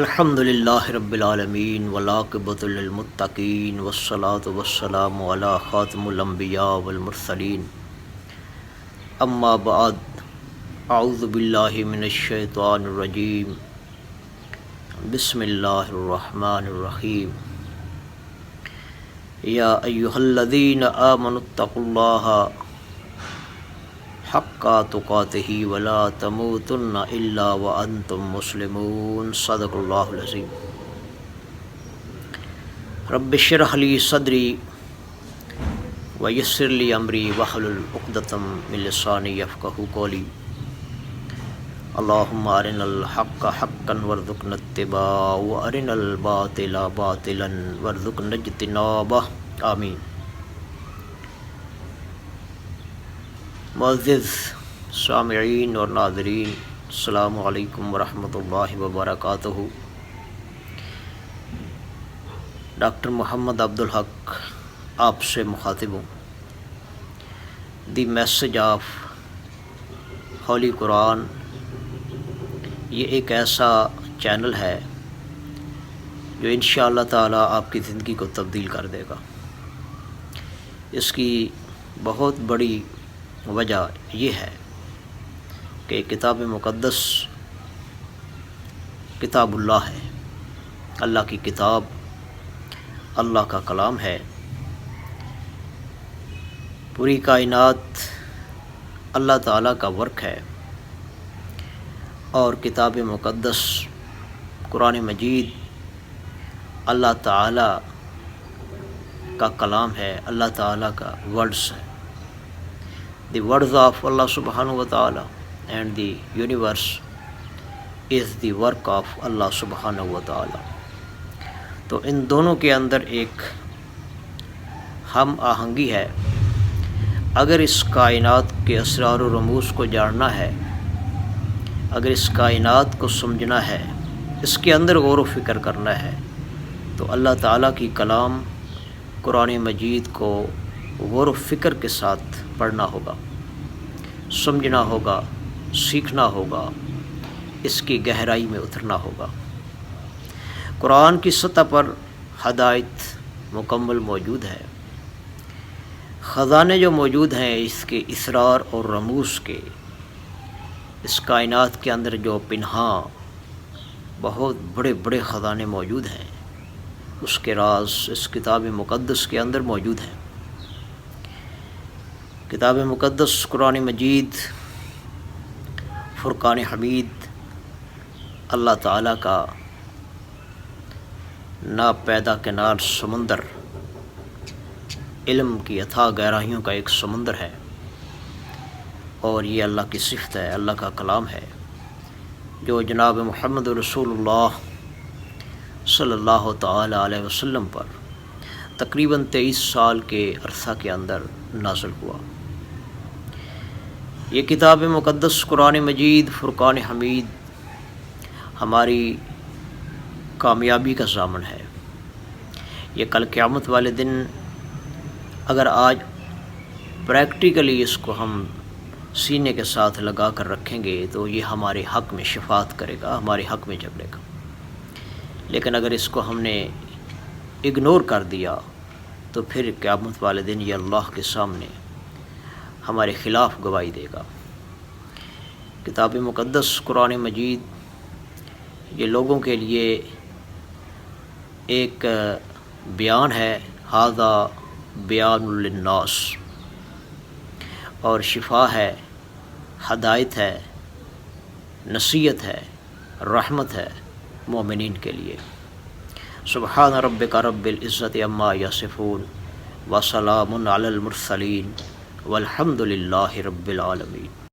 الحمد للہ رب العالمین والعاقبۃ للمتقین والصلاة والسلام علی خاتم الانبیاء والمرسلین اما بعد اعوذ باللہ من الشیطان الرجیم بسم اللہ الرحمن الرحیم یا ایہا الذین آمنوا اتقوا اللہ حق تقاتہ ولا تموتن الا وانتم مسلمون صدق اللہ العظیم رب اشرح لی صدری ویسر لی امری واحلل عقدۃ من لسانی یفقہوا قولی اللہم ارنا الحق حقا وارزقنا اتباعہ وارنا الباطل باطلا وارزقنا اجتنابہ آمین۔ معزز سامعین اور ناظرین، السلام علیکم ورحمۃ اللہ وبرکاتہ۔ ڈاکٹر محمد عبدالحق آپ سے مخاطب ہوں۔ دی میسج آف ہولی قرآن یہ ایک ایسا چینل ہے جو انشاءاللہ تعالیٰ آپ کی زندگی کو تبدیل کر دے گا۔ اس کی بہت بڑی وجہ یہ ہے کہ کتاب مقدس کتاب اللہ ہے، اللہ کی کتاب، اللہ کا کلام ہے۔ پوری کائنات اللہ تعالیٰ کا ورک ہے، اور کتاب مقدس قرآن مجید اللہ تعالیٰ کا کلام ہے، اللہ تعالیٰ کا ورڈز ہے۔ The words of Allah subhanahu wa ta'ala and the universe is the work of Allah subhanahu wa ta'ala۔ تو ان دونوں کے اندر ایک ہم آہنگی ہے۔ اگر اس کائنات کے اسرار و رموز کو جاننا ہے، اگر اس کائنات کو سمجھنا ہے، اس کے اندر غور و فکر کرنا ہے، تو اللہ تعالیٰ کی کلام قرآن مجید کو غور و فکر کے ساتھ پڑھنا ہوگا، سمجھنا ہوگا، سیکھنا ہوگا، اس کی گہرائی میں اترنا ہوگا۔ قرآن کی سطح پر ہدایت مکمل موجود ہے۔ خزانے جو موجود ہیں اس کے اسرار اور رموز کے، اس کائنات کے اندر جو پنہاں بہت بڑے بڑے خزانے موجود ہیں، اس کے راز اس کتاب مقدس کے اندر موجود ہیں۔ کتاب مقدس قرآن مجید فرقان حمید اللہ تعالیٰ کا ناپیدا کنار سمندر، علم کی اتھاہ گہرائیوں کا ایک سمندر ہے، اور یہ اللہ کی صفت ہے، اللہ کا کلام ہے، جو جناب محمد رسول اللہ صلی اللہ تعالیٰ علیہ وسلم پر تقریباً 23 سال کے عرصہ کے اندر نازل ہوا۔ یہ کتاب مقدس قرآن مجید فرقان حمید ہماری کامیابی کا ضامن ہے۔ یہ کل قیامت والے دن اگر آج پریکٹیکلی اس کو ہم سینے کے ساتھ لگا کر رکھیں گے تو یہ ہمارے حق میں شفاعت کرے گا، ہمارے حق میں جھگڑے گا۔ لیکن اگر اس کو ہم نے اگنور کر دیا تو پھر قیامت والے دن یہ اللہ کے سامنے ہمارے خلاف گواہی دے گا۔ کتاب مقدس قرآن مجید یہ لوگوں کے لیے ایک بیان ہے، ھذا بیان للناس، اور شفا ہے، ہدایت ہے، نصیحت ہے، رحمت ہے مومنین کے لیے۔ سبحان ربک رب العزت عما یصفون وسلام علی المرسلین والحمد للہ رب العالمین۔